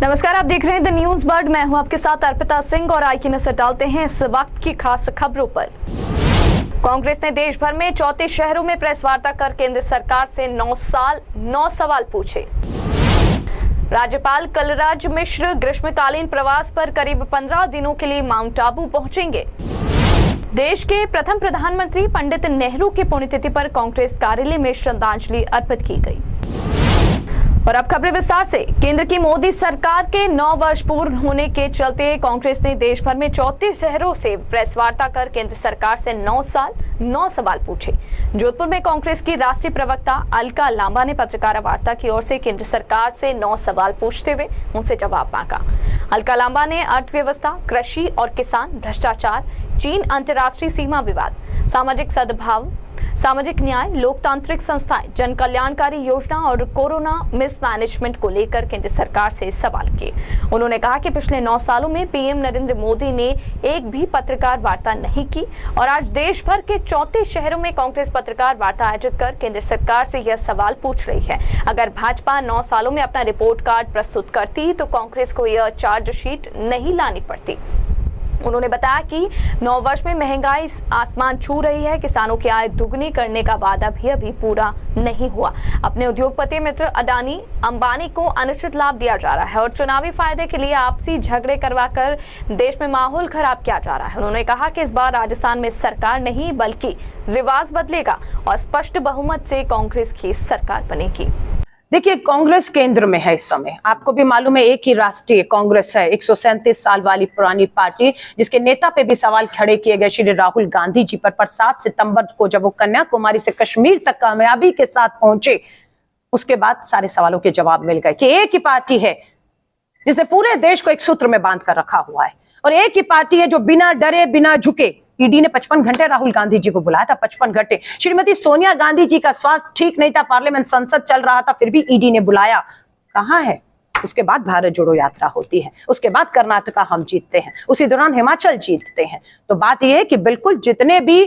नमस्कार, आप देख रहे हैं द न्यूज बर्ड। मैं हूं आपके साथ अर्पिता सिंह और आई की नजर डालते हैं इस वक्त की खास खबरों पर। कांग्रेस ने देश भर में 34 शहरों में प्रेस वार्ता कर केंद्र सरकार से 9 सवाल पूछे। राज्यपाल कलराज मिश्र ग्रीष्मकालीन प्रवास पर करीब 15 दिनों के लिए माउंट आबू पहुंचेंगे। देश के प्रथम प्रधानमंत्री पंडित नेहरू की पुण्यतिथि पर कांग्रेस कार्यालय में श्रद्धांजलि अर्पित की गई। और अब खबरें विस्तार से। केंद्र की मोदी सरकार के 9 वर्ष पूर्ण होने के चलते कांग्रेस ने देश भर में 34 शहरों से प्रेस वार्ता कर केंद्र सरकार से 9 सवाल पूछे। जोधपुर में कांग्रेस की राष्ट्रीय प्रवक्ता अलका लांबा ने पत्रकार वार्ता की ओर से केंद्र सरकार से 9 सवाल पूछते हुए उनसे जवाब मांगा। अलका लांबा ने अर्थव्यवस्था, कृषि और किसान, भ्रष्टाचार, चीन, अंतर्राष्ट्रीय सीमा विवाद, सामाजिक सद्भाव, सामाजिक न्याय, लोकतांत्रिक संस्थाएं, जन कल्याणकारी योजना और कोरोना मिसमैनेजमेंट को लेकर केंद्र सरकार से सवाल किए। उन्होंने कहा कि पिछले 9 सालों में पीएम नरेंद्र मोदी ने एक भी पत्रकार वार्ता नहीं की और आज देश भर के 34 शहरों में कांग्रेस पत्रकार वार्ता आयोजित कर केंद्र सरकार से यह सवाल पूछ रही है। अगर भाजपा 9 सालों में अपना रिपोर्ट कार्ड प्रस्तुत करती तो कांग्रेस को यह चार्जशीट नहीं लानी पड़ती। उन्होंने बताया कि 9 वर्ष में महंगाई आसमान छू रही है। किसानों की आय दुगनी करने का वादा भी अभी पूरा नहीं हुआ। अपने उद्योगपति मित्र अडानी, अंबानी को अनिश्चित लाभ दिया जा रहा है और चुनावी फायदे के लिए आपसी झगड़े करवाकर देश में माहौल खराब किया जा रहा है। उन्होंने कहा कि इस बार राजस्थान में सरकार नहीं बल्कि रिवाज बदलेगा और स्पष्ट बहुमत से कांग्रेस की सरकार बनेगी। देखिए, कांग्रेस केंद्र में है इस समय। आपको भी मालूम है, एक ही राष्ट्रीय कांग्रेस है, 137 साल वाली पुरानी पार्टी, जिसके नेता पे भी सवाल खड़े किए गए श्री राहुल गांधी जी पर 7 सितंबर को जब वो कन्याकुमारी से कश्मीर तक कामयाबी के साथ पहुंचे, उसके बाद सारे सवालों के जवाब मिल गए कि एक ही पार्टी है जिसने पूरे देश को एक सूत्र में बांध कर रखा हुआ है और एक ही पार्टी है जो बिना डरे बिना झुके। ईडी ने 55 घंटे राहुल गांधी जी को बुलाया था, 55 घंटे। श्रीमती सोनिया गांधी जी का स्वास्थ्य ठीक नहीं था, पार्लियामेंट संसद चल रहा था, फिर भी ईडी ने बुलाया। कहां है? उसके बाद भारत जोड़ो यात्रा होती है, उसके बाद कर्नाटका हम जीतते हैं, उसी दौरान हिमाचल जीतते हैं। तो बात यह है कि बिल्कुल जितने भी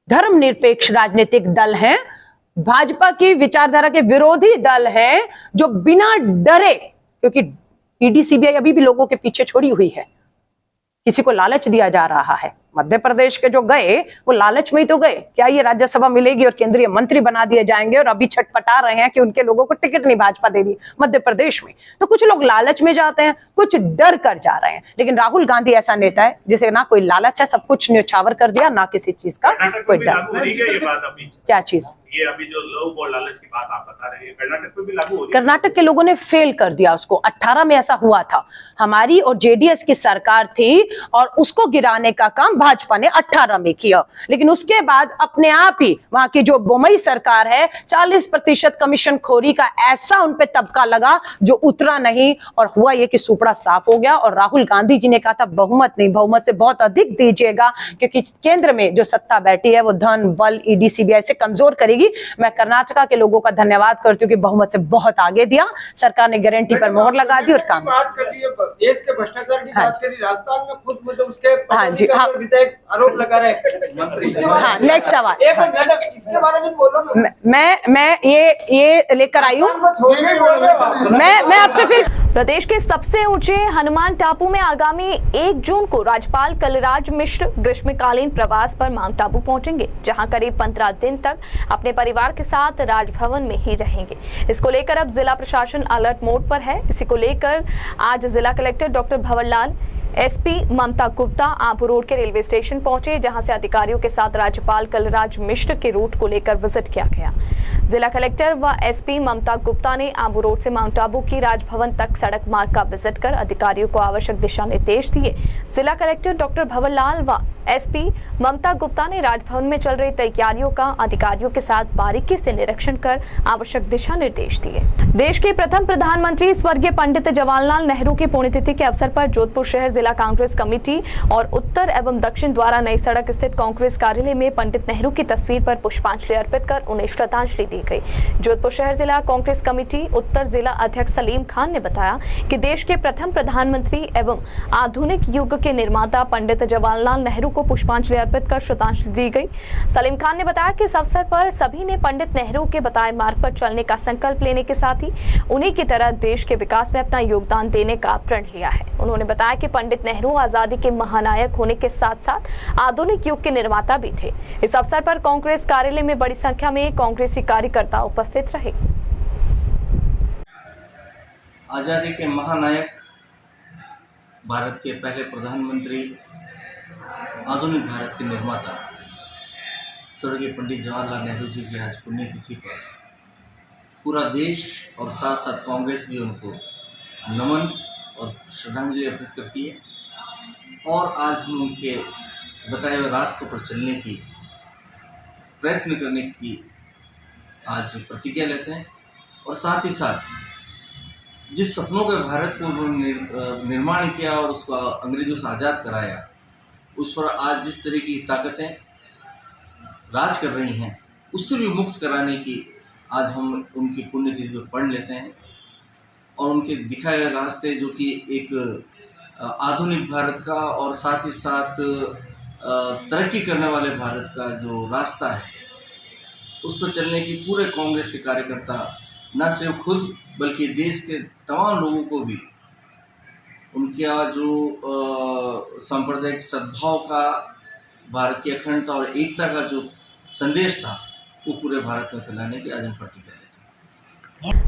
धर्मनिरपेक्ष राजनीतिक दल हैं, भाजपा की विचारधारा के विरोधी दल हैं, जो बिना डरे, क्योंकि ईडी सीबीआई अभी भी लोगों के पीछे छोड़ी हुई है, किसी को लालच दिया जा रहा है। मध्य प्रदेश के जो गए वो लालच में ही तो गए। क्या ये राज्यसभा मिलेगी और केंद्रीय मंत्री बना दिए जाएंगे? और अभी छटपटा रहे हैं कि उनके लोगों को टिकट नहीं भाजपा दे रही मध्य प्रदेश में। तो कुछ लोग लालच में जाते हैं, कुछ डर कर जा रहे हैं। लेकिन राहुल गांधी ऐसा नेता है जिसे ना कोई लालच है, सब कुछ न्यौछावर कर दिया, ना किसी चीज का कोई डर। क्या चीज? ये अभी जो लोग और लालच की बात आप बता रहे हैं, कर्नाटक में भी लागू हो रही है। कर्नाटक के लोगों ने फेल कर दिया उसको। 18 में ऐसा हुआ था, हमारी और जेडीएस की सरकार थी और उसको गिराने का काम भाजपा ने 18 में किया। लेकिन उसके बाद अपने आप ही वहां की जो बोमई सरकार है, 40% कमीशन खोरी का ऐसा उनपे तबका लगा जो उतरा नहीं। और हुआ ये कि सुपड़ा साफ हो गया और राहुल गांधी जी ने कहा था बहुमत नहीं, बहुमत से बहुत अधिक दीजिएगा, क्योंकि केंद्र में जो सत्ता बैठी है वो धन बल ईडी सीबीआई से कमजोर करेगी। मैं कर्नाटका के लोगों का धन्यवाद करती हूँ कि बहुमत से बहुत आगे दिया, सरकार ने गारंटी पर मोहर लगा दी और काम बात कर रही है, देश के भ्रष्टाचार की बात करी, राजस्थान में खुद मतलब उसके हाँ जी, हाँ, विधायक आरोप लगा रहे हैं। हाँ, नेक्स्ट सवाल इसके बारे में बोलो। मैं ये लेकर आई हूँ। मैं आपसे फिर प्रदेश के सबसे ऊंचे हनुमान टापू में आगामी 1 जून को राज्यपाल कलराज मिश्र ग्रीष्मकालीन प्रवास पर माउंट आबू पहुंचेंगे, जहां करीब 15 दिन तक अपने परिवार के साथ राजभवन में ही रहेंगे। इसको लेकर अब जिला प्रशासन अलर्ट मोड पर है। इसी को लेकर आज जिला कलेक्टर डॉक्टर भंवरलाल, एसपी ममता गुप्ता आबू रोड के रेलवे स्टेशन पहुंचे, जहां से अधिकारियों के साथ राज्यपाल कलराज मिश्र के रूट को लेकर विजिट किया गया। जिला कलेक्टर व एसपी ममता गुप्ता ने आबू रोड से माउंट आबू की राजभवन तक सड़क मार्ग का विजिट कर अधिकारियों को आवश्यक दिशा निर्देश दिए। जिला कलेक्टर डॉक्टर भंवरलाल व एसपी ममता गुप्ता ने राजभवन में चल रही तैयारियों का अधिकारियों के साथ बारीकी से निरीक्षण कर आवश्यक दिशा निर्देश दिए। देश के प्रथम प्रधानमंत्री स्वर्गीय पंडित जवाहरलाल नेहरू की पुण्यतिथि के अवसर पर जोधपुर शहर जिला जिला कांग्रेस कमेटी और उत्तर एवं दक्षिण द्वारा नई सड़क स्थित कांग्रेस कार्यालय में पंडित नेहरू की तस्वीर पर पुष्पांजलि अर्पित कर उन्हें श्रद्धांजलि दी गई। जोधपुर शहर जिला कांग्रेस कमेटी उत्तर जिला अध्यक्ष सलीम खान ने बताया कि देश के प्रथम प्रधानमंत्री एवं आधुनिक युग के निर्माता पंडित जवाहरलाल नेहरू को पुष्पांजलि अर्पित कर श्रद्धांजलि दी गई। सलीम खान ने बताया कि इस अवसर पर सभी ने पंडित नेहरू के बताए मार्ग पर चलने का संकल्प लेने के साथ ही उन्हीं की तरह देश के विकास में अपना योगदान देने का प्रण लिया है। उन्होंने बताया कि पंडित नेहरू आजादी के महानायक होने के साथ साथ आधुनिक युग के निर्माता भी थे। इस अवसर पर कांग्रेस कार्यालय में बड़ी संख्या में कांग्रेसी कार्यकर्ता उपस्थित रहे। आजादी के महानायक, भारत के पहले प्रधानमंत्री, आधुनिक भारत के निर्माता स्वर्गीय पंडित जवाहरलाल नेहरू जी की आज पुण्यतिथि पर पूरा देश और साथ साथ कांग्रेस भी उनको नमन और श्रद्धांजलि अर्पित करती है। और आज हम उनके बताए हुए रास्तों पर चलने की प्रयत्न करने की आज प्रतिज्ञा लेते हैं। और साथ ही साथ जिस सपनों के भारत को उन्होंने निर्माण किया और उसको अंग्रेजों से आज़ाद कराया, उस पर आज जिस तरह की ताकतें राज कर रही हैं, उससे भी मुक्त कराने की आज हम उनकी पुण्यतिथि पर पढ़ लेते हैं। और उनके दिखाए हुए रास्ते जो कि एक आधुनिक भारत का और साथ ही साथ तरक्की करने वाले भारत का जो रास्ता है, उस पर चलने की पूरे कांग्रेस के कार्यकर्ता न सिर्फ खुद बल्कि देश के तमाम लोगों को भी उनका जो सांप्रदायिक सद्भाव का, भारत की अखंडता और एकता का जो संदेश था, वो पूरे भारत में फैलाने की आज हम प्रतिज्ञा लेते हैं।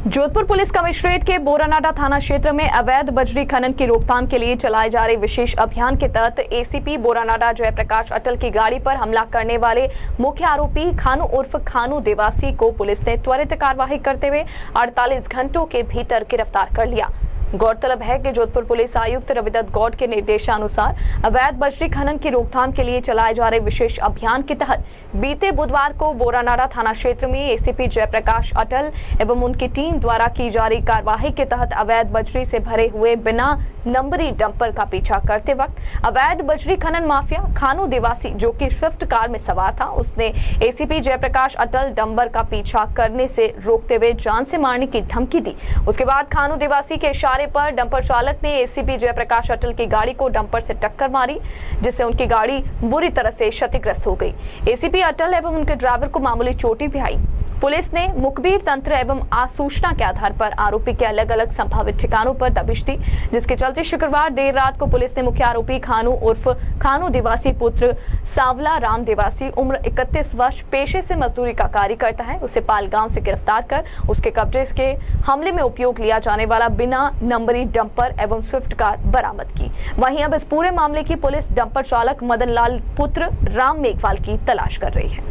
जोधपुर पुलिस कमिश्नरेट के बोरानाडा थाना क्षेत्र में अवैध बजरी खनन की रोकथाम के लिए चलाए जा रहे विशेष अभियान के तहत एसीपी बोरानाडा जयप्रकाश अटल की गाड़ी पर हमला करने वाले मुख्य आरोपी खानू उर्फ खानू देवासी को पुलिस ने त्वरित कार्यवाही करते हुए 48 घंटों के भीतर गिरफ्तार कर लिया। गौरतलब है कि जोधपुर पुलिस आयुक्त रविदत्त गौड़ के निर्देशानुसार अवैध बजरी खनन की रोकथाम के लिए चलाए जा रहे विशेष अभियान के तहत बीते बुधवार को बोरानाडा थाना क्षेत्र में एसीपी जयप्रकाश अटल एवं उनकी टीम द्वारा की जा रही कार्यवाही के तहत अवैध बजरी से भरे हुए बिना नंबरी डंपर का पीछा करते वक्त अवैध बजरी खनन माफिया खानू देवासी, जो कि स्विफ्ट कार में सवार था, उसने एसीपी जयप्रकाश अटल डंपर का पीछा करने से रोकते हुए जान से मारने की धमकी दी। उसके बाद खानू देवासी के इशारे पर डंपर चालक ने एसीपी जयप्रकाश अटल की गाड़ी को डंपर से टक्कर मारी, जिससे उनकी गाड़ी बुरी तरह से क्षतिग्रस्त हो गई। एसीपी अटल एवं उनके ड्राइवर को मामूली चोटें भी आई। पुलिस ने मुखबिर तंत्र एवं आसूचना के आधार पर आरोपी के अलग अलग संभावित ठिकानों पर दबिश दी, जिसके चलते शुक्रवार देर रात को पुलिस ने मुख्य आरोपी खानू उर्फ खानू देवासी पुत्र सावला राम देवासी, उम्र 31 वर्ष, पेशे से मजदूरी का कार्य करता है, उसे पालगांव से गिरफ्तार कर उसके कब्जे के हमले में उपयोग लिया जाने वाला बिना नंबरी डंपर एवं स्विफ्ट कार बरामद की। वहीं अब इस पूरे मामले की पुलिस डंपर चालक मदन लाल पुत्र राम मेघवाल की तलाश कर रही है।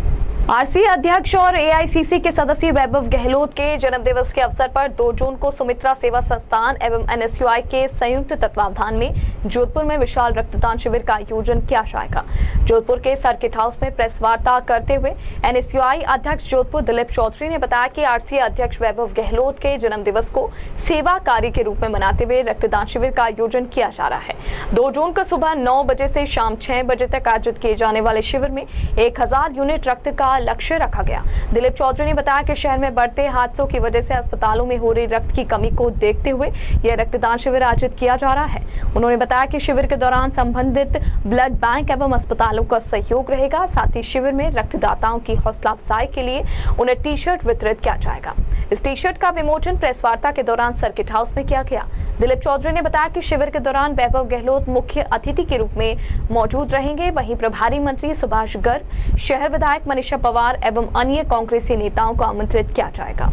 आरसीए अध्यक्ष और एआईसीसी के सदस्य वैभव गहलोत के जन्मदिवस के अवसर पर 2 जून को सुमित्रा सेवा संस्थान एवं एनएसयूआई के संयुक्त तत्वावधान में जोधपुर में विशाल रक्तदान शिविर का आयोजन किया जाएगा। जोधपुर के सर्किट हाउस में प्रेस वार्ता करते हुए एनएसयूआई अध्यक्ष जोधपुर दिलीप चौधरी ने बताया कि आरसीए अध्यक्ष वैभव गहलोत के जन्मदिवस को सेवा कार्य के रूप में मनाते हुए रक्तदान शिविर का आयोजन किया जा रहा है। 2 जून को सुबह 9 बजे से शाम 6 बजे तक आयोजित किए जाने वाले शिविर में 1000 यूनिट रक्त का लक्ष्य रखा गया। दिलीप चौधरी ने बताया कि शहर में बढ़ते हादसों की वजह से अस्पतालों में हो रही रक्त की कमी को देखते हुए यह रक्तदान शिविर आयोजित किया जा रहा है। उन्होंने बताया कि शिविर के दौरान संबंधित ब्लड बैंक एवं अस्पतालों का सहयोग रहेगा। साथ ही शिविर में रक्तदाताओं की हौसला अफजाई के लिए उन्हें टी शर्ट वितरित किया जाएगा। इस टी शर्ट का विमोचन प्रेस वार्ता के दौरान सर्किट हाउस में किया गया। दिलीप चौधरी ने बताया कि शिविर के दौरान वैभव गहलोत मुख्य अतिथि के रूप में मौजूद रहेंगे। वहीं प्रभारी मंत्री सुभाष गर्ग, शहर विधायक मनीषा पवार एवं अन्य कांग्रेसी नेताओं को आमंत्रित किया जाएगा।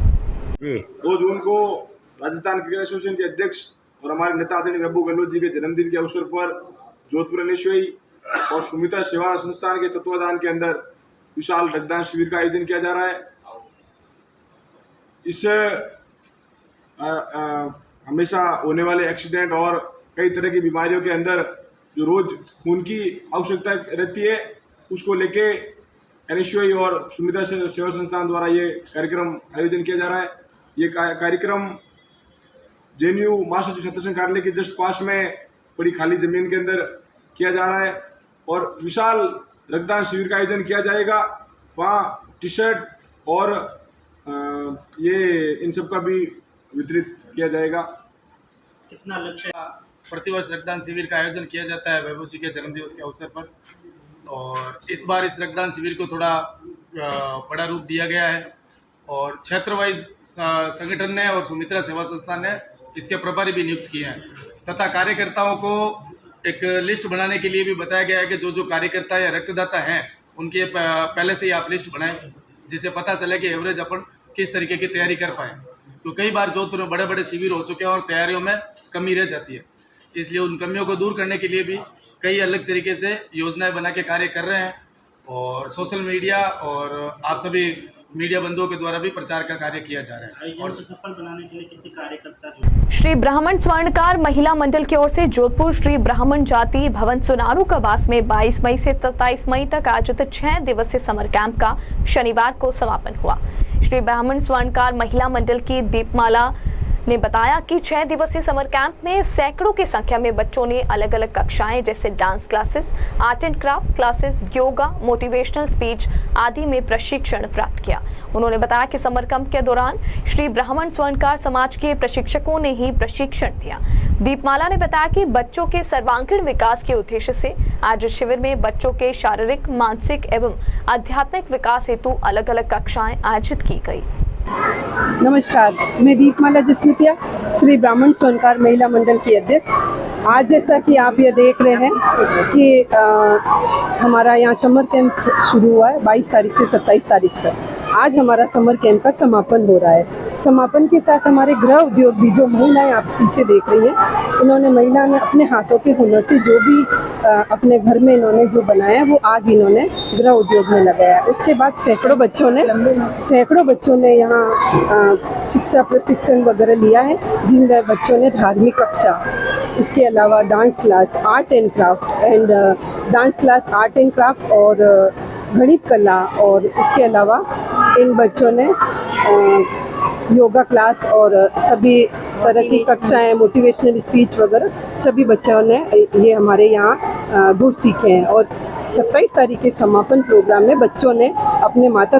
2 जून को राजस्थान क्रिकेट एसोसिएशन के अध्यक्ष और हमारे नेता आदरणीय वैभव गहलोत जी के जन्मदिन के अवसर पर जोधपुर एनएसयूआई और सुमित्रा सेवा संस्थान के तत्वाधान के अंदर विशाल रक्तदान शिविर का आयोजन किया जा रहा है। इससे हमेशा होने वाले एक्सीडेंट और कई तरह की बीमारियों के अंदर जो रोज खून की आवश्यकता रहती है, उसको लेके एनएसयूआई और सुमित्रा सेवा संस्थान द्वारा ये कार्यक्रम आयोजन किया जा रहा है। ये कार्यक्रम जेएनयू महासचिव छत्रसेन कार्यालय के जस्ट पास में पड़ी खाली जमीन के अंदर किया जा रहा है और विशाल रक्तदान शिविर का आयोजन किया जाएगा। वहाँ टी शर्ट और ये इन सब का भी वितरित किया जाएगा। कितना लक्ष्य? प्रतिवर्ष रक्तदान शिविर का आयोजन किया जाता है वैभव जी के जन्मदिवस के अवसर पर, और इस बार इस रक्तदान शिविर को थोड़ा बड़ा रूप दिया गया है और क्षेत्र वाइज संगठन ने और सुमित्रा सेवा संस्थान ने इसके प्रभारी भी नियुक्त किए हैं तथा कार्यकर्ताओं को एक लिस्ट बनाने के लिए भी बताया गया है कि जो जो कार्यकर्ता या रक्तदाता हैं उनके पहले से ही आप लिस्ट बनाएं, जिससे पता चले कि एवरेज अपन किस तरीके की तैयारी कर पाएँ। तो कई बार जोधपुर में बड़े बड़े शिविर हो चुके हैं और तैयारियों में कमी रह जाती है, इसलिए उन कमियों को दूर करने के लिए भी कई अलग तरीके से योजनाएं बना के कार्य कर रहे हैं और सोशल मीडिया और आप सभी मीडिया बंधुओं के द्वारा भी प्रचार का कार्य किया जा रहा है। और सफल बनाने के लिए कितने कार्यकर्ता श्री ब्राह्मण स्वर्णकार महिला मंडल की ओर से जोधपुर श्री ब्राह्मण जाति भवन सुनारू कबास में 22 मई से 27 मई तक आयोजित 6 दिवसीय समर कैंप का शनिवार को समापन हुआ। श्री ब्राह्मण स्वर्णकार महिला मंडल की दीपमाला ने बताया कि 6 दिवसीय समर कैंप में सैकड़ों की संख्या में बच्चों ने अलग अलग कक्षाएं जैसे dance classes, art and craft classes, yoga, motivational speech आदि में प्रशिक्षण प्राप्त किया। उन्होंने बताया कि समर कैंप के दौरान श्री ब्राह्मण स्वर्णकार समाज के प्रशिक्षकों ने ही प्रशिक्षण दिया। दीपमाला ने बताया कि बच्चों के सर्वांगीण विकास के उद्देश्य से आज शिविर में बच्चों के शारीरिक, मानसिक एवं आध्यात्मिक विकास हेतु अलग अलग कक्षाएं आयोजित की गई। नमस्कार, मैं दीपमाला जसमितिया, श्री ब्राह्मण स्वर्णकार महिला मंडल की अध्यक्ष। आज जैसा कि आप ये देख रहे हैं कि हमारा यहाँ समर कैंप शुरू हुआ है 22 तारीख से 27 तारीख तक। आज हमारा समर कैंप का समापन हो रहा है। समापन के साथ हमारे गृह उद्योग भी, जो महिलाएं आप पीछे देख रही हैं, इन्होंने महिला ने अपने हाथों के हुनर से जो भी अपने घर में इन्होंने जो बनाया वो आज इन्होंने गृह उद्योग में लगाया। उसके बाद सैकड़ों बच्चों ने यहाँ शिक्षा प्रशिक्षण वगैरह लिया है, जिनमें बच्चों ने धार्मिक कक्षा, उसके अलावा dance class, art and craft और गणित कला, और उसके अलावा इन बच्चों ने योगा क्लास और सभी तरह की कक्षाएं, मोटिवेशनल स्पीच वगैरह सभी बच्चों ने ये हमारे यहाँ गुर सीखे हैं। और 27 तारीख के समापन प्रोग्राम में बच्चों ने अपने माता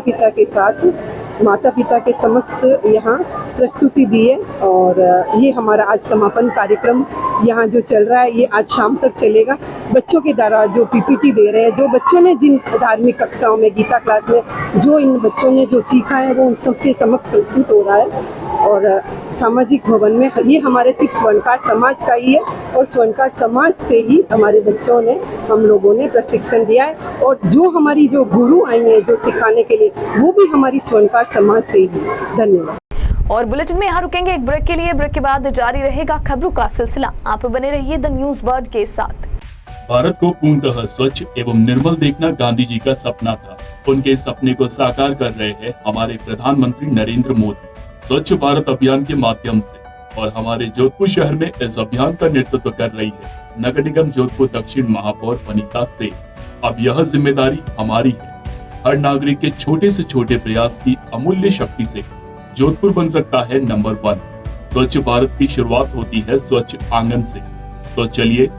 पिता के समक्ष यहाँ प्रस्तुति दी है। और ये हमारा आज समापन कार्यक्रम यहाँ जो चल रहा है ये आज शाम तक चलेगा। बच्चों के द्वारा जो पीपीटी दे रहे हैं, जो बच्चों ने जिन धार्मिक कक्षाओं में, गीता क्लास में जो इन बच्चों ने जो सीखा है वो उन सबके समक्ष प्रस्तुत हो रहा है। और सामाजिक भवन में ये हमारे सिर्फ स्वर्णकार समाज का ही है और स्वर्णकार समाज से ही हमारे बच्चों ने, हम लोगों ने प्रशिक्षण दिया है। और जो हमारी जो गुरु आई हैं जो सिखाने के लिए, वो भी हमारी स्वर्णकार समाज से ही। धन्यवाद। और बुलेटिन में यहाँ रुकेंगे एक ब्रेक के लिए। ब्रेक के बाद जारी रहेगा खबरों का सिलसिला। आप बने रहिए द न्यूज वर्ल्ड के साथ। भारत को पूर्णतः स्वच्छ एवं निर्मल देखना गांधी जी का सपना था। उनके सपने को साकार कर रहे हैं हमारे प्रधानमंत्री नरेंद्र मोदी स्वच्छ भारत अभियान के माध्यम से, और हमारे जोधपुर शहर में इस अभियान का नेतृत्व कर रही है नगर निगम जोधपुर दक्षिण महापौर वनिता सेठ। अब यह जिम्मेदारी हमारी है। हर नागरिक के छोटे से छोटे प्रयास की अमूल्य शक्ति से जोधपुर बन सकता है नंबर 1। स्वच्छ भारत की शुरुआत होती है स्वच्छ आंगन से। तो चलिए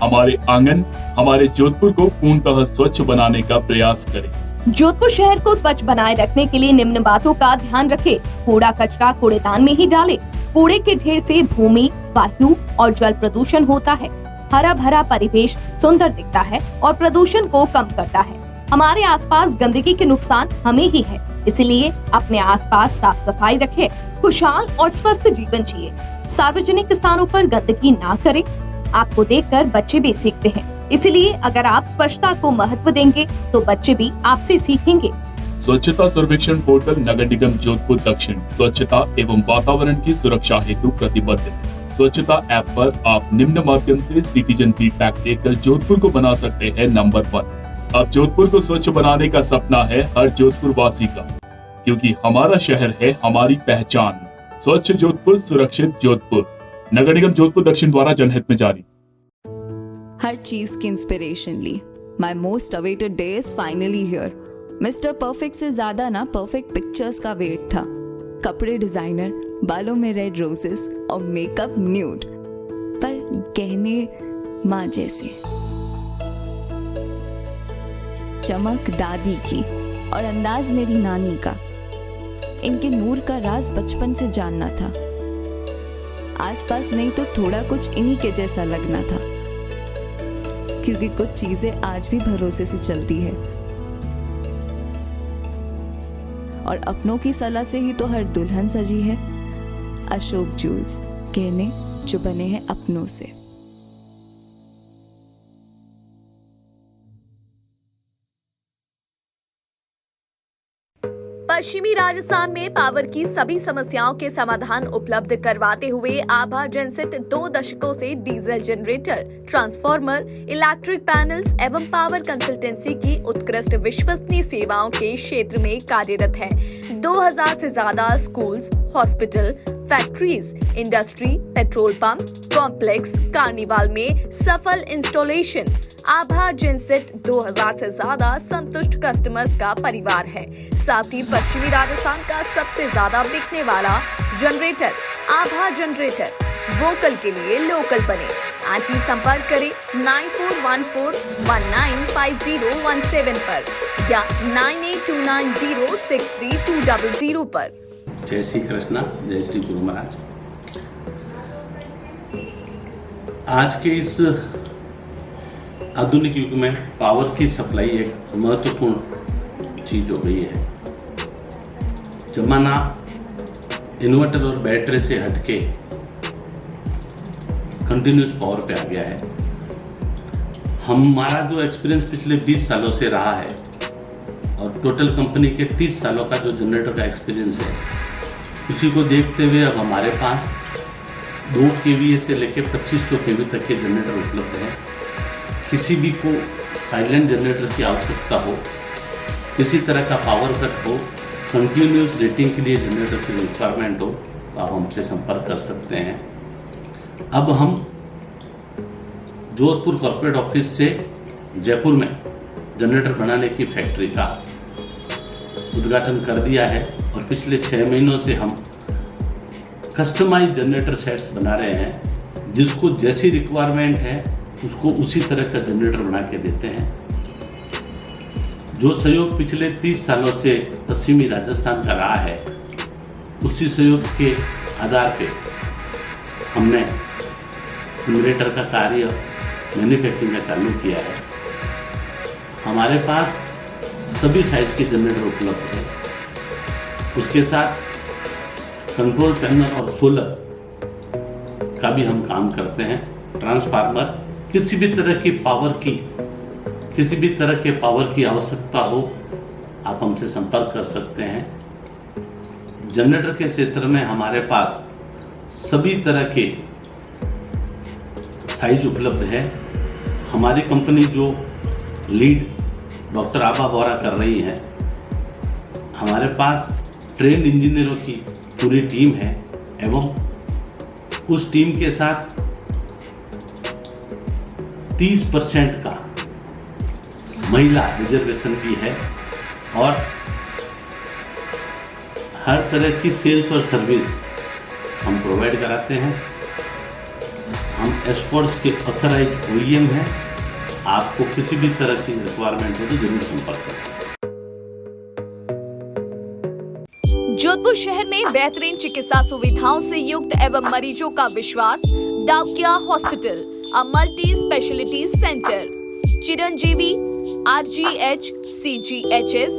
हमारे आंगन, हमारे जोधपुर को पूर्णतः स्वच्छ बनाने का प्रयास करें। जोधपुर शहर को स्वच्छ बनाए रखने के लिए निम्न बातों का ध्यान रखें। कूड़ा कचरा कूड़ेदान में ही डालें। कूड़े के ढेर से भूमि, वायु और जल प्रदूषण होता है। हरा भरा परिवेश सुंदर दिखता है और प्रदूषण को कम करता है। हमारे आसपास गंदगी के नुकसान हमें ही है, इसलिए अपने आसपास साफ सफाई रखें, खुशहाल और स्वस्थ जीवन जिए। सार्वजनिक स्थानों पर गंदगी ना करें। आपको देखकर बच्चे भी सीखते हैं, इसलिए अगर आप स्वच्छता को महत्व देंगे तो बच्चे भी आपसे सीखेंगे। स्वच्छता सर्वेक्षण पोर्टल नगर निगम जोधपुर दक्षिण स्वच्छता एवं वातावरण की सुरक्षा हेतु प्रतिबद्ध है। स्वच्छता ऐप पर आप निम्न माध्यम से सिटीजन फीडबैक देकर जोधपुर को बना सकते हैं नंबर 1। अब जोधपुर को स्वच्छ बनाने का सपना है हर जोधपुर वासी का, क्योंकि हमारा शहर है हमारी पहचान। स्वच्छ जोधपुर, सुरक्षित जोधपुर। नगर निगम जोधपुर दक्षिण द्वारा जनहित में जारी। हर चीज की इंस्पिरेशन ली। My most awaited day is finally here. Mister perfect से ज्यादा ना परफेक्ट पिक्चर्स का वेट था। कपड़े डिजाइनर, बालों में रेड रोजेस और मेकअप न्यूड, पर गहने माँ जैसे। चमक दादी की और अंदाज मेरी नानी का। इनके नूर का राज बचपन से जानना था। आसपास नहीं तो थोड़ा कुछ इन्हीं के जैसा लगना था, क्योंकि कुछ चीजें आज भी भरोसे से चलती है। और अपनों की सलाह से ही तो हर दुल्हन सजी है। अशोक जूल्स, गहने जो बने हैं अपनों से। पश्चिमी राजस्थान में पावर की सभी समस्याओं के समाधान उपलब्ध करवाते हुए आभा जेनसेट 2 दशकों से diesel generator, transformer, electric panels एवं पावर कंसल्टेंसी की उत्कृष्ट विश्वसनीय सेवाओं के क्षेत्र में कार्यरत है। 2000 से ज्यादा schools, hospital, factories, industry, petrol pump, complex, carnival में सफल इंस्टॉलेशन। आभा जेनसेट 2000 से ज्यादा संतुष्ट कस्टमर्स का परिवार है। साथ ही पश्चिमी राजस्थान का सबसे ज्यादा बिकने वाला जनरेटर आभा जनरेटर। वोकल के लिए लोकल बने। आज ही संपर्क करें 9414195017 पर या 9829063200 पर। जय श्री कृष्णा, जय श्री गुरु महाराज। आज के इस आधुनिक युग में पावर की सप्लाई एक महत्वपूर्ण चीज हो गई है। जमाना इन्वर्टर और बैटरी से हटके कंटिन्यूस पावर पे आ गया है। हमारा जो एक्सपीरियंस पिछले 20 सालों से रहा है और टोटल कंपनी के 30 सालों का जो जनरेटर का एक्सपीरियंस है, उसी को देखते हुए अब हमारे पास 2 kVA से लेकर 2500 kV तक के जनरेटर उपलब्ध हैं। किसी भी को साइलेंट जनरेटर की आवश्यकता हो, किसी तरह का पावर कट हो, कंटिन्यूस रेटिंग के लिए जनरेटर की रिक्वायरमेंट हो, तो आप हमसे संपर्क कर सकते हैं। अब हम जोधपुर कॉर्पोरेट ऑफिस से जयपुर में जनरेटर बनाने की फैक्ट्री का उद्घाटन कर दिया है और पिछले 6 महीनों से हम कस्टमाइज जनरेटर सेट्स बना रहे हैं। जिसको जैसी रिक्वायरमेंट है उसको उसी तरह का जनरेटर बना के देते हैं। जो सहयोग पिछले 30 सालों से पश्चिमी राजस्थान का रहा है, उसी सहयोग के आधार पे हमने जनरेटर का कार्य मैन्युफैक्चरिंग का चालू किया है। हमारे पास सभी साइज के जनरेटर उपलब्ध है। उसके साथ कंट्रोल पैनल और सोलर का भी हम काम करते हैं। ट्रांसफार्मर, किसी भी तरह के पावर की आवश्यकता हो, आप हमसे संपर्क कर सकते हैं। जनरेटर के क्षेत्र में हमारे पास सभी तरह के साइज उपलब्ध है। हमारी कंपनी जो लीड डॉक्टर आभा बोरा कर रही है, हमारे पास ट्रेन इंजीनियरों की पूरी टीम है एवं उस टीम के साथ 30% का महिला रिजर्वेशन भी है और हर तरह की सेल्स और सर्विस हम प्रोवाइड कराते हैं। हम एस्कॉर्ट्स के ऑथराइज OEM हैं। आपको किसी भी तरह की रिक्वायरमेंट हो तो जरूर संपर्क करें। जोधपुर शहर में बेहतरीन चिकित्सा सुविधाओं से युक्त एवं मरीजों का विश्वास Daukiya hospital, a multi speciality centre. Chiranjeevi, RGH, CGHS,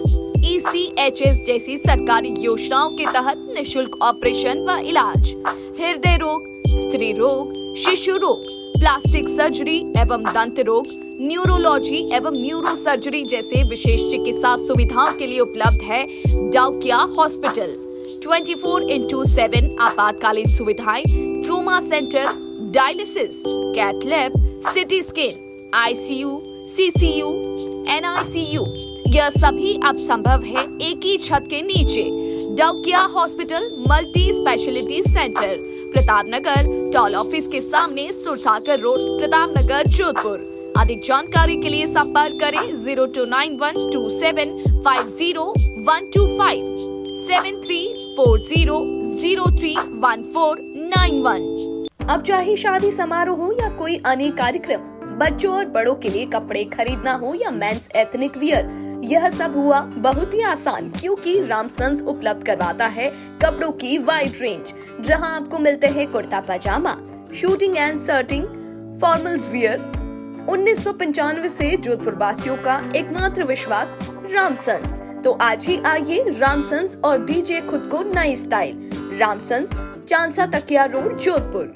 ECHS जैसी सरकारी योजनाओं के तहत निशुल्क ऑपरेशन व इलाज, हृदय रोग, स्त्री रोग, शिशु रोग, प्लास्टिक सर्जरी एवं दंत रोग, न्यूरोलॉजी एवं न्यूरो सर्जरी जैसे विशेष चिकित्सा सुविधाओं के लिए उपलब्ध है डाउकिया हॉस्पिटल। 24/7 आपातकालीन सुविधाएं, trauma centre, dialysis, cath lab, CT scan, ICU, CCU, NICU, यह सभी अब संभव है एक ही छत के नीचे। Daukiya hospital multi speciality centre, Pratapnagar toll office के सामने, सुरसागर रोड, प्रतापनगर, जोधपुर। अधिक जानकारी के लिए संपर्क करें 0291275012 7340031491। अब चाहे शादी समारोह हो या कोई अन्य कार्यक्रम, बच्चों और बड़ों के लिए कपड़े खरीदना हो या मेंस एथनिक वियर, यह सब हुआ बहुत ही आसान, क्योंकि रामसन्स उपलब्ध करवाता है कपड़ों की वाइड रेंज, जहां आपको मिलते हैं kurta pyjama, suiting and shirting, formals wear. 1995 से जोधपुर वासियों का एकमात्र विश्वास रामसन्स। तो आज ही आइए रामसन्स और दीजिए खुद को नई स्टाइल। रामसन्स, चांदसा तकिया रोड, जोधपुर।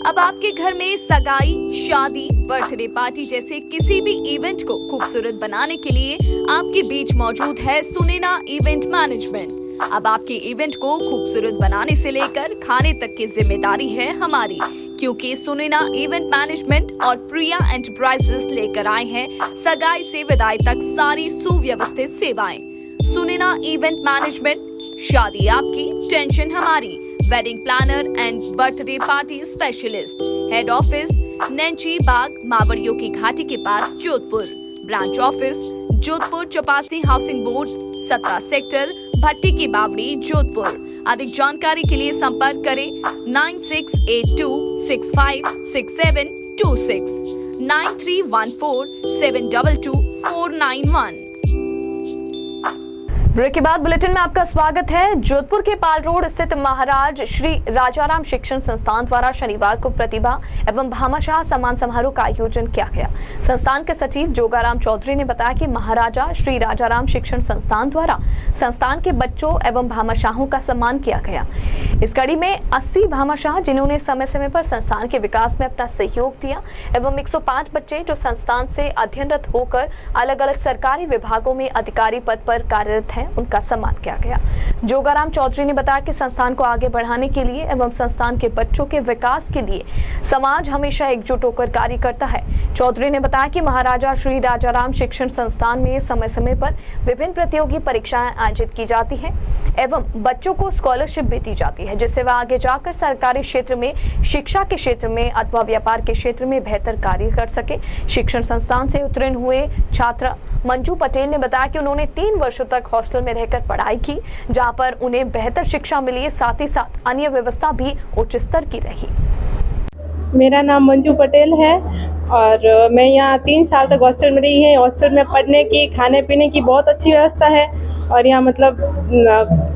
अब आपके घर में सगाई, शादी, बर्थडे पार्टी जैसे किसी भी इवेंट को खूबसूरत बनाने के लिए आपके बीच मौजूद है सुनैना इवेंट मैनेजमेंट। अब आपके इवेंट को खूबसूरत बनाने से लेकर खाने तक की जिम्मेदारी है हमारी, क्योंकि सुनैना इवेंट मैनेजमेंट और प्रिया एंटरप्राइजेस लेकर आए हैं सगाई से विदाई तक सारी सुव्यवस्थित सेवाएं। सुनैना इवेंट मैनेजमेंट, शादी आपकी, टेंशन हमारी। Wedding planner and birthday party specialist. Head office Nainchi Bagh, मावड़ियों की घाटी के पास, Jodhpur. Branch office Jodhpur, Chopasni housing board, 17 sector, भट्टी की बावड़ी, जोधपुर। अधिक जानकारी के लिए संपर्क करें 9682656726, 9314722491। ब्रेक के बाद बुलेटिन में आपका स्वागत है। जोधपुर के पाल रोड स्थित महाराज श्री राजाराम शिक्षण संस्थान द्वारा शनिवार को प्रतिभा एवं भामाशाह सम्मान समारोह का आयोजन किया गया। संस्थान के सचिव जोगाराम चौधरी ने बताया कि महाराजा श्री राजाराम शिक्षण संस्थान द्वारा संस्थान के बच्चों एवं भामाशाहों का सम्मान किया गया। इस कड़ी में 80 भामाशाह जिन्होंने समय समय पर संस्थान के विकास में अपना सहयोग दिया एवं 105 बच्चे जो संस्थान से अध्ययनरत होकर अलग अलग सरकारी विभागों में अधिकारी पद पर कार्यरत हैं, उनका सम्मान किया गया। जोगाराम चौधरी ने बताया कि संस्थान को आगे बढ़ाने के लिए एवं संस्थान के बच्चों के विकास के लिए समाज हमेशा एकजुट होकर कार्य करता है। चौधरी ने बताया कि महाराजा श्री राजाराम शिक्षण संस्थान में समय समय पर विभिन्न प्रतियोगी परीक्षाएं आयोजित की जाती हैं एवं बच्चों को स्कॉलरशिप भी दी जाती है, जिससे वह आगे जाकर सरकारी क्षेत्र में, शिक्षा के क्षेत्र में अथवा व्यापार के क्षेत्र में बेहतर कार्य कर सके। शिक्षण संस्थान से उत्तीर्ण हुए छात्र मंजू पटेल ने बताया कि उन्होंने 3 वर्षों तक हॉस्टल में रहकर पढ़ाई की, जहां पर उन्हें बेहतर शिक्षा मिली, साथ ही साथ अन्य व्यवस्था भी उच्च स्तर की रही। मेरा नाम मंजू पटेल है और मैं यहाँ 3 साल तक हॉस्टल में रही है। हॉस्टल में पढ़ने की, खाने पीने की बहुत अच्छी व्यवस्था है और यहाँ मतलब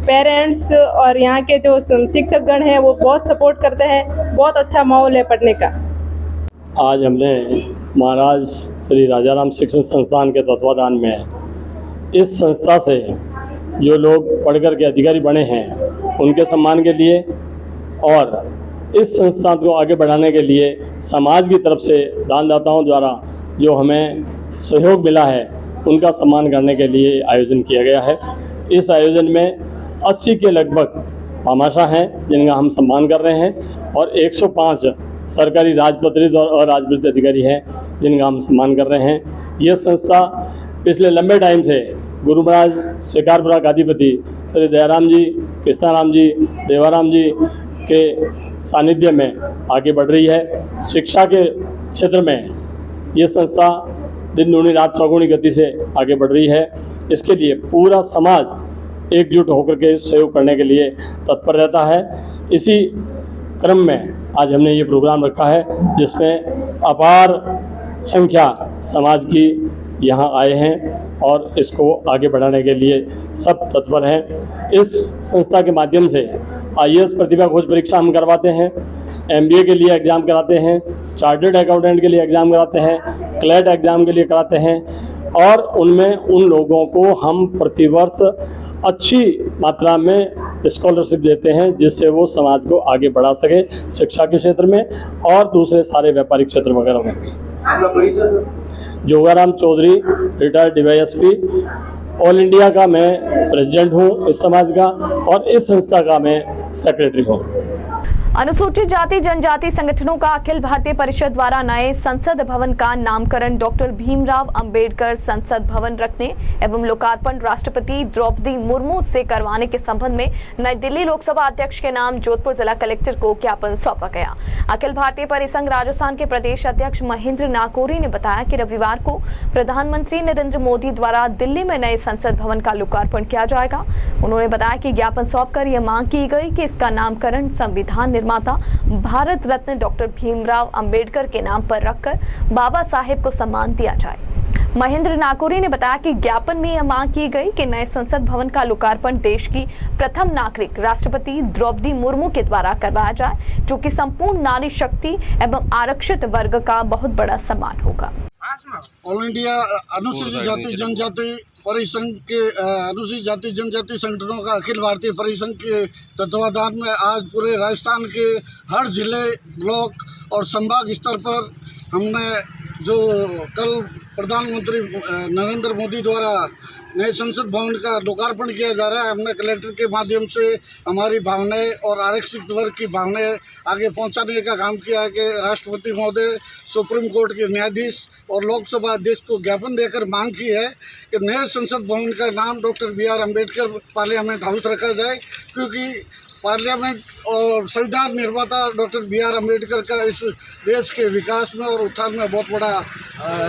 पेरेंट्स और यहाँ के जो शिक्षकगण हैं वो बहुत सपोर्ट करते हैं। बहुत अच्छा माहौल है पढ़ने का। आज हमने महाराज श्री राजाराम शिक्षण संस्थान के तत्वाधान में इस संस्था से जो लोग पढ़कर के अधिकारी बने हैं उनके सम्मान के लिए और इस संस्थान को आगे बढ़ाने के लिए समाज की तरफ से दानदाताओं द्वारा जो हमें सहयोग मिला है उनका सम्मान करने के लिए आयोजन किया गया है। इस आयोजन में 80 के लगभग भामाशाह हैं जिनका हम सम्मान कर रहे हैं और 105 सरकारी राजपत्रित और राजपत्रित अधिकारी हैं जिनका हम सम्मान कर रहे हैं। यह संस्था पिछले लंबे टाइम से गुरु महाराज शिकारपुरा का अधिपति श्री दयाराम जी, कृष्णाराम जी, देवाराम जी के सानिध्य में आगे बढ़ रही है। शिक्षा के क्षेत्र में ये संस्था दिन दूनी रात चौगुनी गति से आगे बढ़ रही है। इसके लिए पूरा समाज एकजुट होकर के सहयोग करने के लिए तत्पर रहता है। इसी क्रम में आज हमने ये प्रोग्राम रखा है जिसमें अपार संख्या समाज की यहाँ आए हैं और इसको आगे बढ़ाने के लिए सब तत्पर हैं। इस संस्था के माध्यम से IAS प्रतिभा खोज परीक्षा हम करवाते हैं, MBA के लिए एग्ज़ाम कराते हैं, चार्टर्ड अकाउंटेंट के लिए एग्ज़ाम कराते हैं, क्लैट एग्ज़ाम के लिए कराते हैं और उनमें उन लोगों को हम प्रतिवर्ष अच्छी मात्रा में स्कॉलरशिप देते हैं जिससे वो समाज को आगे बढ़ा सके शिक्षा के क्षेत्र में और दूसरे सारे व्यापारिक क्षेत्र वगैरह में। Jogaram Chaudhary, retired DYSP, all India का मैं प्रेसिडेंट हूँ इस समाज का और इस संस्था का मैं सेक्रेटरी हूँ। अनुसूचित जाति जनजाति संगठनों का अखिल भारतीय परिषद द्वारा नए संसद भवन का नामकरण डॉक्टर भीमराव अंबेडकर संसद भवन रखने एवं लोकार्पण राष्ट्रपति द्रौपदी मुर्मू से करवाने के संबंध में नई दिल्ली लोकसभा अध्यक्ष के नाम जोधपुर जिला कलेक्टर को ज्ञापन सौंपा गया। अखिल भारतीय परिसंघ राजस्थान के प्रदेश अध्यक्ष महेंद्र नाकोरी ने बताया कि रविवार को प्रधानमंत्री नरेंद्र मोदी द्वारा दिल्ली में नए संसद भवन का लोकार्पण किया जाएगा। उन्होंने बताया कि ज्ञापन सौंपकर यह मांग की गई कि इसका नामकरण संविधान निर्माता भारत रत्न डॉक्टर भीमराव अंबेडकर के नाम पर रखकर बाबा साहेब को सम्मान दिया जाए। महेंद्र नाकोरी ने बताया कि ज्ञापन में यह मांग की गई कि नए संसद भवन का लोकार्पण देश की प्रथम नागरिक राष्ट्रपति द्रौपदी मुर्मू के द्वारा करवाया जाए, जो कि संपूर्ण नारी शक्ति एवं आरक्षित वर्ग का बहुत बड़ा सम्मान होगा। ऑल इंडिया अनुसूचित जाति जनजाति परिसंघ के अनुसूचित जाति जनजाति संगठनों का अखिल भारतीय परिसंघ के तत्वाधान में आज पूरे राजस्थान के हर जिले, ब्लॉक और संभाग स्तर पर हमने जो कल प्रधानमंत्री नरेंद्र मोदी द्वारा नए संसद भवन का लोकार्पण किया जा रहा है, हमने कलेक्टर के माध्यम से हमारी भावनाएं और आरक्षित वर्ग की भावनाएं आगे पहुंचाने का काम किया है कि राष्ट्रपति महोदय, सुप्रीम कोर्ट के न्यायाधीश और लोकसभा अध्यक्ष को ज्ञापन देकर मांग की है कि नए संसद भवन का नाम doctor BR Ambedkar parliament house रखा जाए, क्योंकि पार्लियामेंट और संविधान निर्माता डॉक्टर BR अम्बेडकर का इस देश के विकास में और उत्थान में बहुत बड़ा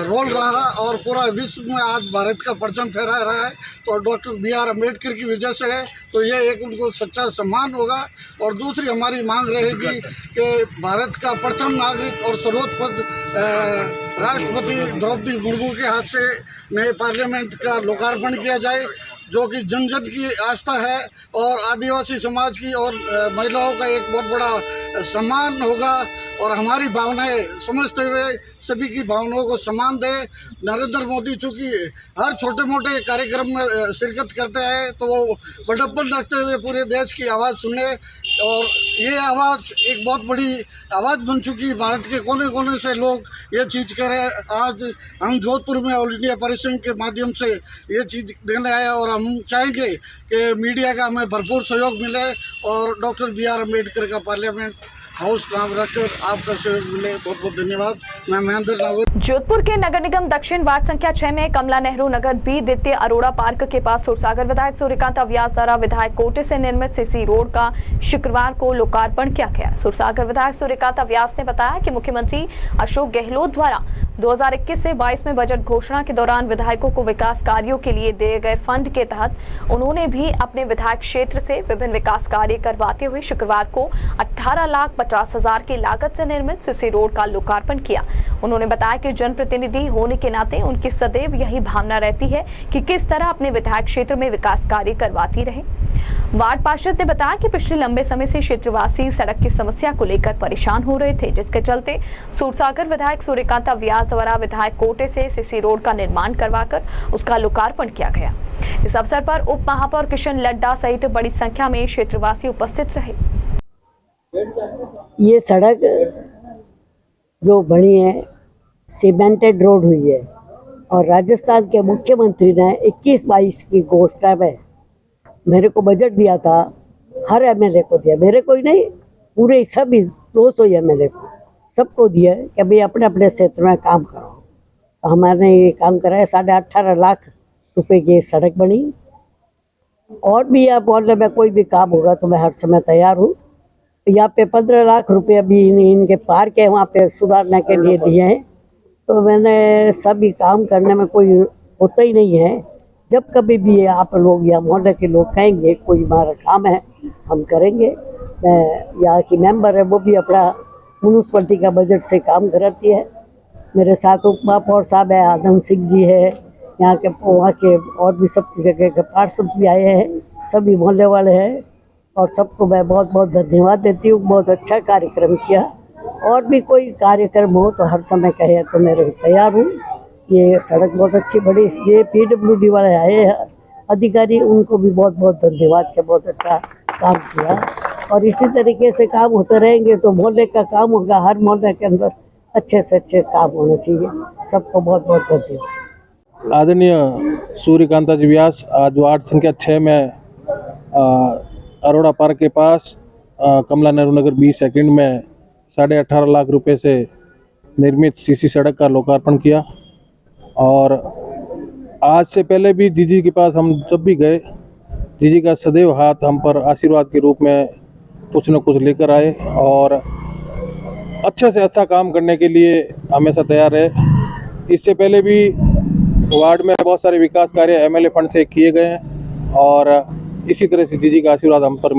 रोल रहा और पूरा विश्व में आज भारत का परचम फहरा रहा है। तो डॉक्टर BR अम्बेडकर की वजह से है, तो ये एक उनको सच्चा सम्मान होगा। और दूसरी हमारी मांग रहेगी कि भारत का प्रथम नागरिक और सर्वोच्च राष्ट्रपति द्रौपदी मुर्मू के हाथ से नए पार्लियामेंट का लोकार्पण किया जाए, जो कि जन जन की आस्था है और आदिवासी समाज की और महिलाओं का एक बहुत बड़ा सम्मान होगा। और हमारी भावनाएं समझते हुए सभी की भावनाओं को सम्मान दे। नरेंद्र मोदी चूँकि हर छोटे मोटे कार्यक्रम में शिरकत करते हैं, तो वो बड़प्पन रखते हुए पूरे देश की आवाज़ सुने, और ये आवाज़ एक बहुत बड़ी आवाज़ बन चुकी है। भारत के कोने कोने से लोग ये चीज़ कह रहे हैं। आज हम जोधपुर में ऑल इंडिया परिसंघ के माध्यम से ये चीज़ देने आए और हम चाहेंगे कि मीडिया का हमें भरपूर सहयोग मिले और डॉक्टर BR अम्बेडकर का पार्लियामेंट हाउस नाम रखकर आपका सहयोग मिले। बहुत बहुत धन्यवाद। मैं महेंद्र नाकोरी। जोधपुर के नगर निगम दक्षिण वार्ड संख्या 6 में कमला नेहरू नगर B द्वितीय अरोड़ा पार्क के पास सुरसागर विधायक सूर्यकांत व्यास द्वारा विधायक कोटे से निर्मित CC रोड का शुक्रवार को लोकार्पण किया गया। सुरसागर विधायक सूर्यकांत व्यास ने बताया कि मुख्यमंत्री अशोक गहलोत द्वारा 2021 से 22 में बजट घोषणा के दौरान विधायकों को विकास कार्यों के लिए दिए गए फंड के तहत उन्होंने भी अपने विधायक क्षेत्र से विभिन्न विकास कार्य करवाते हुए शुक्रवार को 18,50,000 की लागत से निर्मित CC रोड का लोकार्पण किया। उन्होंने बताया कि जनप्रतिनिधि होने के नाते उनकी सदैव यही भावना रहती है कि किस तरह अपने विधायक क्षेत्र में विकास कार्य करवाती रहे। वार्ड पार्षद ने बताया कि पिछले लंबे समय से क्षेत्रवासी सड़क की समस्या को लेकर परेशान हो रहे थे, जिसके चलते सूरसागर विधायक सूर्यकांत व्यास द्वारा विधायक कोटे से CC रोड का निर्माण करवाकर उसका लोकार्पण किया गया। इस अवसर पर उप महापौर किशन लड्डा सहित बड़ी संख्या में क्षेत्रवासी उपस्थित रहे। ये सड़क जो बनी है सीमेंटेड रोड हुई है और राजस्थान के मुख्यमंत्री ने 21-22 की घोषणा में मेरे को बजट दिया था, हर MLA को दिया, मेरे को ही नहीं पूरे सभी 200 MLA को सबको दिया कि भाई अपने अपने क्षेत्र में काम करो। तो हमारे ये काम कराया, 18.5 लाख रुपए की सड़क बनी। और भी यहाँ मोहल्ले में कोई भी काम होगा तो मैं हर समय तैयार हूँ। यहाँ पे 15 लाख रुपए अभी इनके पार्क है वहाँ पे सुधारने के लिए दिए हैं। तो मैंने सभी काम करने में कोई होता ही नहीं है। जब कभी भी आप लोग या मोहल्ले के लोग कहेंगे कोई हमारा काम है हम करेंगे। मैं यहाँ की मेंबर है वो भी अपना म्यूनसिपलिटी का बजट से काम कराती है। मेरे साथ उप महापौर साहब है, आदम सिंह जी है, यहाँ के वहाँ के और भी सब जगह के पार्षद भी आए हैं, सभी मोहल्ले वाले हैं और सबको मैं बहुत बहुत धन्यवाद देती हूँ। बहुत अच्छा कार्यक्रम किया। और भी कोई कार्यक्रम हो तो हर समय कहे तो मैं तैयार हूँ। ये सड़क बहुत अच्छी बड़ी, ये PWD वाले आए हैं अधिकारी, उनको भी बहुत बहुत धन्यवाद के बहुत अच्छा काम किया। और इसी तरीके से काम होते रहेंगे तो मोहल्ले का काम होगा। हर मोहल्ले के अंदर अच्छे से अच्छे काम होने चाहिए। सबको बहुत बहुत धन्यवाद। आदरणीय सूर्यकांत जी व्यास आज वार्ड संख्या 6 में अरोड़ा पार्क के पास कमला नेहरू नगर B सेकंड में 18.5 लाख रुपए से निर्मित CC सड़क का लोकार्पण किया। और आज से पहले भी जीजी के पास हम जब भी गए, जीजी का सदैव हाथ हम पर आशीर्वाद के रूप में कुछ न कुछ लेकर आए और अच्छे से अच्छा काम करने के लिए हमेशा तैयार है। इससे पहले भी वार्ड में बहुत सारे विकास कार्य MLA फंड से किए गए हैं और इसी तरह से जीजी का आशीर्वाद हम पर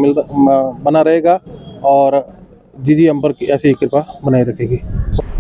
बना रहेगा। और दीदी हम पर ऐसी कृपा बनाए रखेगी।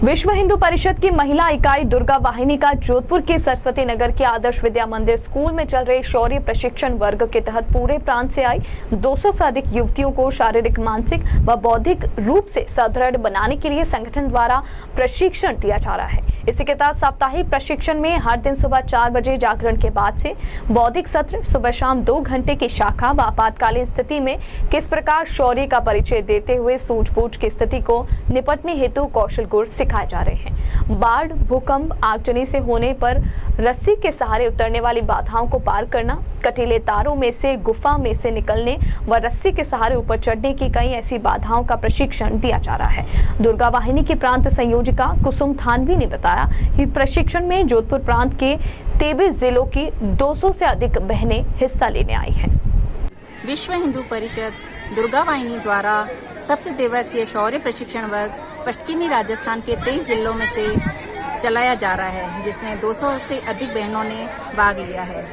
विश्व हिंदू परिषद की महिला इकाई दुर्गा वाहिनी का जोधपुर के सरस्वती नगर के आदर्श विद्या मंदिर स्कूल में चल रहे शौर्य प्रशिक्षण वर्ग के तहत पूरे प्रांत से आई 200 से अधिक युवतियों को शारीरिक, मानसिक व बौद्धिक रूप से सुदृढ़ बनाने के लिए संगठन द्वारा प्रशिक्षण दिया जा रहा है। इसी के तहत साप्ताहिक प्रशिक्षण में हर दिन सुबह 4 बजे जागरण के बाद से बौद्धिक सत्र, सुबह शाम 2 घंटे की शाखा व आपातकालीन स्थिति में किस प्रकार शौर्य का परिचय देते हुए सूझबूझ की स्थिति को निपटने हेतु कौशल गुण सिखाए जा रहे हैं। बाढ़, भूकंप, आगजनी से होने पर रस्सी के सहारे उतरने वाली बाधाओं को पार करना, कटीले तारों में से गुफा में से निकलने व रस्सी के सहारे ऊपर चढ़ने की कई ऐसी बाधाओं का प्रशिक्षण दिया जा रहा है। दुर्गा वाहिनी की प्रांत संयोजिका कुसुम थानवी ने बताया कि प्रशिक्षण में जोधपुर प्रांत के 23 जिलों की 200 से अधिक बहनें हिस्सा लेने आई हैं। विश्व हिंदू परिषद दुर्गा वाहिनी द्वारा 7 दिवसीय शौर्य प्रशिक्षण वर्ग पश्चिमी राजस्थान के 23 जिलों में से चलाया जा रहा है, जिसमें 200 से अधिक बहनों ने भाग लिया है।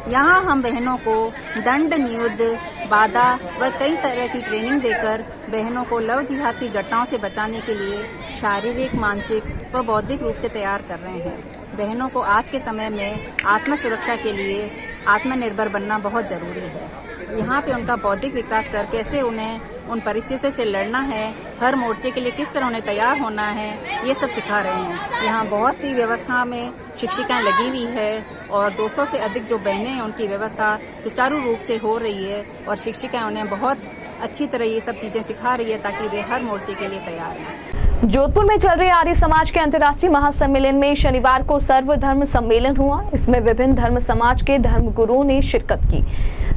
यहाँ हम बहनों को दंड, नियुद्ध, बाधा व कई तरह की ट्रेनिंग देकर बहनों को लव जिहाद की घटनाओं से बचाने के लिए शारीरिक, मानसिक व बौद्धिक रूप से तैयार कर रहे हैं। बहनों को आज के समय में आत्म सुरक्षा के लिए आत्मनिर्भर बनना बहुत जरूरी है। यहाँ पे उनका बौद्धिक विकास कर कैसे उन्हें उन परिस्थितियों से लड़ना है, हर मोर्चे के लिए किस तरह उन्हें तैयार होना है, ये सब सिखा रहे हैं। यहाँ बहुत सी व्यवस्था में शिक्षिकाएं लगी हुई है और 200 से अधिक जो बहनें हैं उनकी व्यवस्था सुचारू रूप से हो रही है और शिक्षिकाएं उन्हें बहुत अच्छी तरह ये सब चीजें सिखा रही है ताकि वे हर मोर्चे के लिए तैयार हैं। जोधपुर में चल रहे आर्य समाज के अंतर्राष्ट्रीय महासम्मेलन में शनिवार को सर्वधर्म सम्मेलन हुआ। इसमें विभिन्न धर्म समाज के धर्म गुरुओं ने शिरकत की।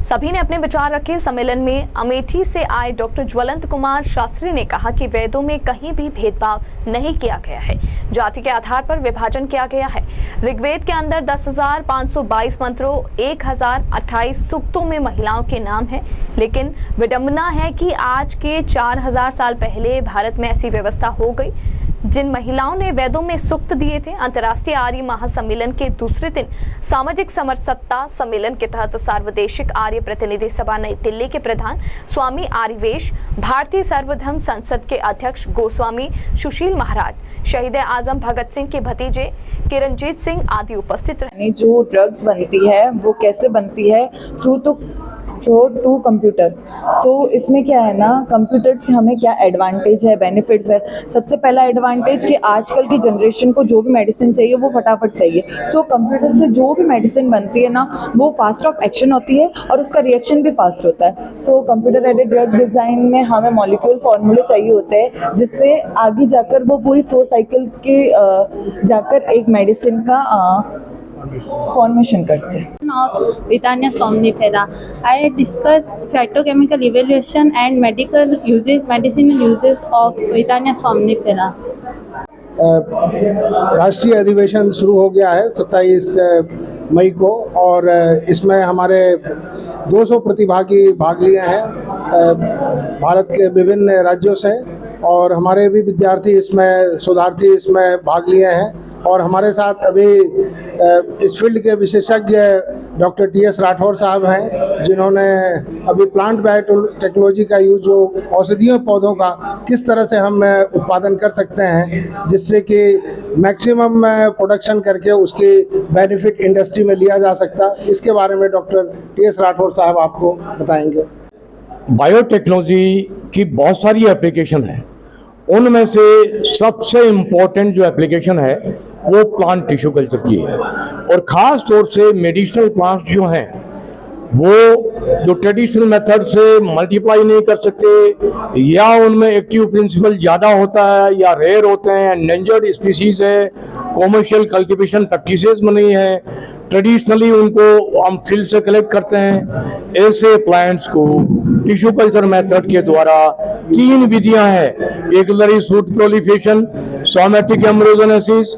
सभी ने अपने विचार रखे। सम्मेलन में अमेठी से आए डॉक्टर ज्वलंत कुमार शास्त्री ने कहा कि वेदों में कहीं भी भेदभाव नहीं किया गया है, जाति के आधार पर विभाजन किया गया है। ऋग्वेद के अंदर 10,522 मंत्रों, 1,028 सूक्तों में महिलाओं के नाम है, लेकिन विडंबना है कि आज के 4,000 साल पहले भारत में ऐसी व्यवस्था हो गई जिन महिलाओं ने वेदों में सूक्त दिए थे। अंतर्राष्ट्रीय आर्य महासम्मेलन के दूसरे दिन सामाजिक समरसत्ता सम्मेलन के तहत सार्वदेशिक आर्य प्रतिनिधि सभा नई दिल्ली के प्रधान स्वामी आर्यवेश, भारतीय सर्वधर्म संसद के अध्यक्ष गोस्वामी सुशील महाराज, शहीद आजम भगत सिंह के भतीजे किरणजीत सिंह आदि उपस्थित रहे। जो ड्रग्स बनती है वो कैसे बनती है, थ्रू टू कंप्यूटर। सो इसमें क्या है ना, कंप्यूटर से हमें क्या एडवांटेज है, बेनिफिट्स है। सबसे पहला एडवांटेज कि आजकल की जनरेशन को जो भी मेडिसिन चाहिए वो फटाफट चाहिए। सो कंप्यूटर से जो भी मेडिसिन बनती है ना वो फास्ट ऑफ एक्शन होती है और उसका रिएक्शन भी फास्ट होता है। So computer aided drug design में हमें मॉलिक्यूल फार्मूले चाहिए होते हैं जिससे आगे जाकर वो पूरी थ्रो साइकिल के जाकर एक मेडिसिन का formation करते हैं। Of Britannia somnifera, I discuss phytochemical evaluation and medical uses, medicinal uses of Britannia somnifera. राष्ट्रीय अधिवेशन शुरू हो गया है 27 मई को और इसमें हमारे 200 प्रतिभागी भाग लिए हैं भारत के विभिन्न राज्यों से और हमारे भी विद्यार्थी इसमें, शोधार्थी इसमें भाग लिए हैं। और हमारे साथ अभी इस फील्ड के विशेषज्ञ डॉक्टर TS राठौर साहब हैं जिन्होंने अभी प्लांट बायोटेक्नोलॉजी का यूज, जो औषधीय पौधों का किस तरह से हम उत्पादन कर सकते हैं जिससे कि मैक्सिमम प्रोडक्शन करके उसकी बेनिफिट इंडस्ट्री में लिया जा सकता, इसके बारे में डॉक्टर TS राठौर साहब आपको बताएंगे। बायोटेक्नोलॉजी की बहुत सारी एप्लीकेशन है, उनमें से सबसे इम्पोर्टेंट जो एप्लीकेशन है वो प्लांट टिश्यू कल्चर की है और ख़ास तौर से मेडिसिनल प्लांट्स जो हैं वो जो ट्रेडिशनल मेथड से मल्टीप्लाई नहीं कर सकते या उनमें एक्टिव प्रिंसिपल ज़्यादा होता है या रेयर होते हैं, एंडेंजर्ड स्पीसीज है, कॉमर्शियल कल्टीवेशन प्रैक्टिसेस में नहीं है, ट्रेडिशनली उनको हम फील्ड से कलेक्ट करते हैं। ऐसे प्लांट्स को टिश्यू कल्चर मेथड के द्वारा 3 विधियां हैं, axillary shoot proliferation, somatic embryogenesis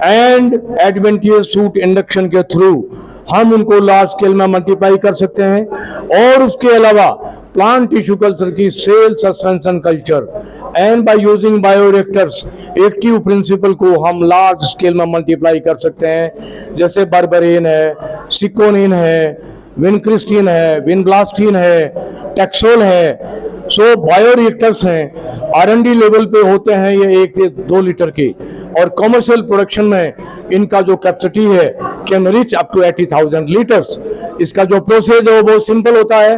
and adventitious shoot induction के थ्रू हम उनको लार्ज स्केल में मल्टीप्लाई कर सकते हैं। और उसके अलावा प्लांट टिश्यू कल्चर की cell suspension culture and by using bioreactors active principle को हम लार्ज स्केल में मल्टीप्लाई कर सकते हैं, जैसे बर्बरेन है, सिकोनिन है, विनक्रिस्टीन है, विनब्लास्टीन है, टेक्सोल है। 100 बायो रिएक्टर्स हैं, R&D लेवल पे होते हैं ये 1 से 2 लीटर के, और कमर्शियल प्रोडक्शन में इनका जो कैपेसिटी है can reach up to 80,000 litres. इसका जो प्रोसेस है वो बहुत सिंपल होता है।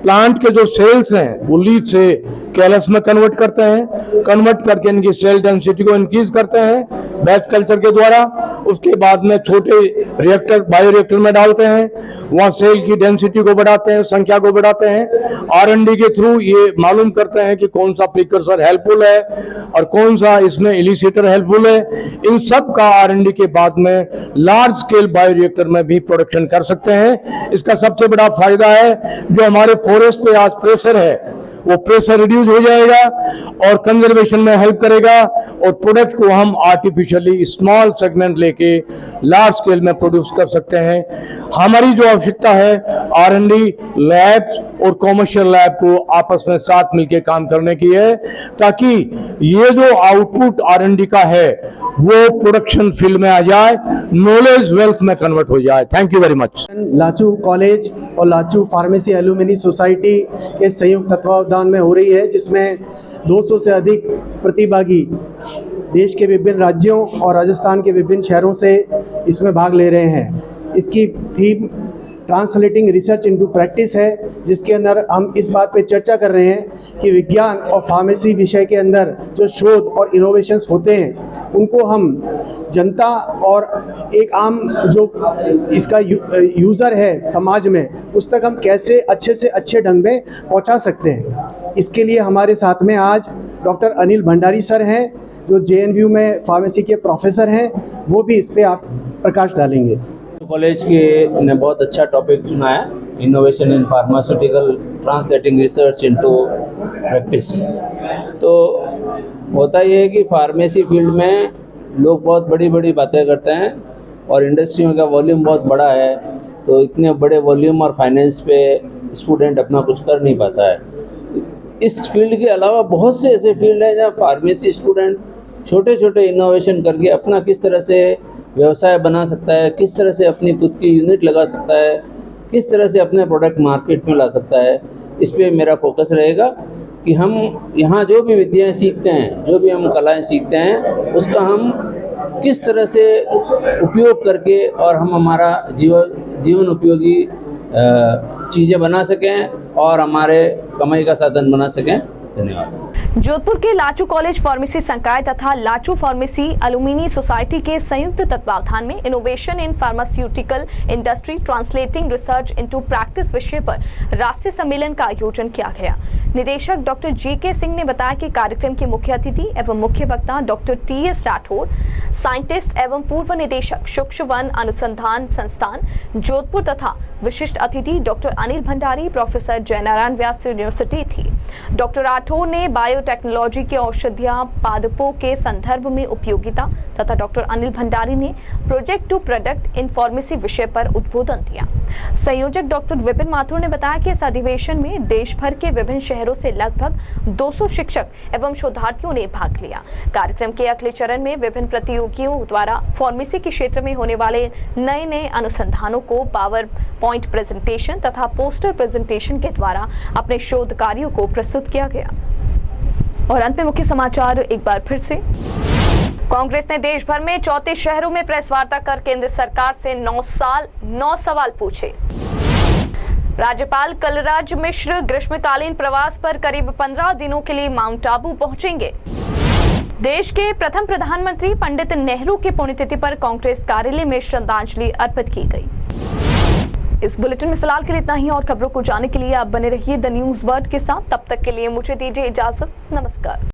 प्लांट के जो सेल्स हैं वो लीच से कैलस में कन्वर्ट करते हैं, कन्वर्ट करके इनकी सेल डेंसिटी को इंक्रीज करते हैं बैच कल्चर के द्वारा। उसके बाद में छोटे रिएक्टर बायो रिएक्टर में डालते हैं, वहाँ सेल की डेंसिटी को बढ़ाते हैं, संख्या को बढ़ाते हैं। R&D के थ्रू ये मालूम करते हैं कि कौन सा प्रिकर्सर हेल्पफुल है और कौन सा इसमें इलिसिटर हेल्पफुल है। इन सब का R&D के बाद में लार्ज स्केल बायो रिएक्टर में भी प्रोडक्शन कर सकते हैं। इसका सबसे बड़ा फायदा है जो हमारे फॉरेस्ट पे आज प्रेशर है वो प्रेशर रिड्यूस हो जाएगा और कंजर्वेशन में हेल्प करेगा, और प्रोडक्ट को हम आर्टिफिशियली स्मॉल सेगमेंट लेके लार्ज स्केल में प्रोड्यूस कर सकते हैं। हमारी जो आवश्यकता है R&D लैब्स और कॉमर्शियल लैब को आपस में साथ मिलकर काम करने की है, ताकि ये जो आउटपुट R&D का है वो प्रोडक्शन फील्ड में आ जाए, नॉलेज वेल्थ में कन्वर्ट हो जाए। Thank you very much. Lachoo college और लाचू फार्मेसी एल्यूमिनी सोसाइटी के संयुक्त तत्वावधान में हो रही है, जिसमें 200 से अधिक प्रतिभागी देश के विभिन्न राज्यों और राजस्थान के विभिन्न शहरों से इसमें भाग ले रहे हैं। इसकी theme translating research into practice है, जिसके अंदर हम इस बात पे चर्चा कर रहे हैं कि विज्ञान और फार्मेसी विषय के अंदर जो शोध और इनोवेशंस होते हैं उनको हम जनता और एक आम जो इसका यूज़र है समाज में उस तक हम कैसे अच्छे से अच्छे ढंग में पहुंचा सकते हैं। इसके लिए हमारे साथ में आज डॉक्टर अनिल भंडारी सर हैं जो JNU में फार्मेसी के प्रोफेसर हैं, वो भी इस पर आप प्रकाश डालेंगे। कॉलेज के ने बहुत अच्छा टॉपिक चुना है, innovation in pharmaceutical translating research into practice. तो होता ये है कि फार्मेसी फील्ड में लोग बहुत बड़ी बड़ी बातें करते हैं और इंडस्ट्रियों का वॉल्यूम बहुत बड़ा है, तो इतने बड़े वॉल्यूम और फाइनेंस पे स्टूडेंट अपना कुछ कर नहीं पाता है। इस फील्ड के अलावा बहुत से ऐसे फील्ड हैं जहाँ फार्मेसी स्टूडेंट छोटे छोटे इनोवेशन करके अपना किस तरह से व्यवसाय बना सकता है, किस तरह से अपनी खुद की यूनिट लगा सकता है, किस तरह से अपने प्रोडक्ट मार्केट में ला सकता है। इस पे मेरा फोकस रहेगा कि हम यहाँ जो भी विद्याएं सीखते हैं, जो भी हम कलाएं सीखते हैं, उसका हम किस तरह से उपयोग करके और हम हमारा जीवन उपयोगी चीज़ें बना सकें और हमारे कमाई का साधन बना सकें। धन्यवाद। जोधपुर के लाचू कॉलेज फार्मेसी संकाय तथा लाचू फार्मेसी एल्यूमिनी सोसाइटी के संयुक्त तत्वावधान में innovation in pharmaceutical industry translating research into practice विषय पर राष्ट्रीय सम्मेलन का आयोजन किया गया। निदेशक डॉक्टर JK सिंह ने बताया कि कार्यक्रम के मुख्य अतिथि एवं मुख्य वक्ता डॉक्टर TS राठौर, साइंटिस्ट एवं पूर्व निदेशक सूक्ष्म वन अनुसंधान संस्थान जोधपुर तथा विशिष्ट अतिथि डॉक्टर अनिल भंडारी, प्रोफेसर जयनारायण व्यास यूनिवर्सिटी थी। डॉक्टर राठौर ने बायोटेक्नोलॉजी के औषधियां पादपों के संदर्भ में उपयोगिता तथा डॉक्टर अनिल भंडारी ने project to product in pharmacy विषय पर उद्बोधन दिया। संयोजक डॉक्टर विपिन माथुर ने बताया कि इस अधिवेशन में देश भर के विभिन्न शहरों से लगभग 200 शिक्षक एवं शोधार्थियों ने भाग लिया। कार्यक्रम के अगले चरण में विभिन्न प्रतियोगियों द्वारा फार्मेसी के क्षेत्र में होने वाले नए नए अनुसंधानों को पावर पॉइंट प्रेजेंटेशन तथा पोस्टर प्रेजेंटेशन के द्वारा अपने शोध कार्यों को प्रस्तुत किया गया। और अंत में मुख्य समाचार एक बार फिर से। कांग्रेस ने देश भर में 34 शहरों में प्रेस वार्ता कर केंद्र सरकार से 9 सवाल पूछे। राज्यपाल कलराज मिश्र ग्रीष्मकालीन प्रवास पर करीब 15 दिनों के लिए माउंट आबू पहुंचेंगे। देश के प्रथम प्रधानमंत्री पंडित नेहरू की पुण्यतिथि पर कांग्रेस कार्यालय में श्रद्धांजलि अर्पित की गई। इस बुलेटिन में फिलहाल के लिए इतना ही, और खबरों को जानने के लिए आप बने रहिए द न्यूज़ वर्ड के साथ। तब तक के लिए मुझे दीजिए इजाजत। नमस्कार।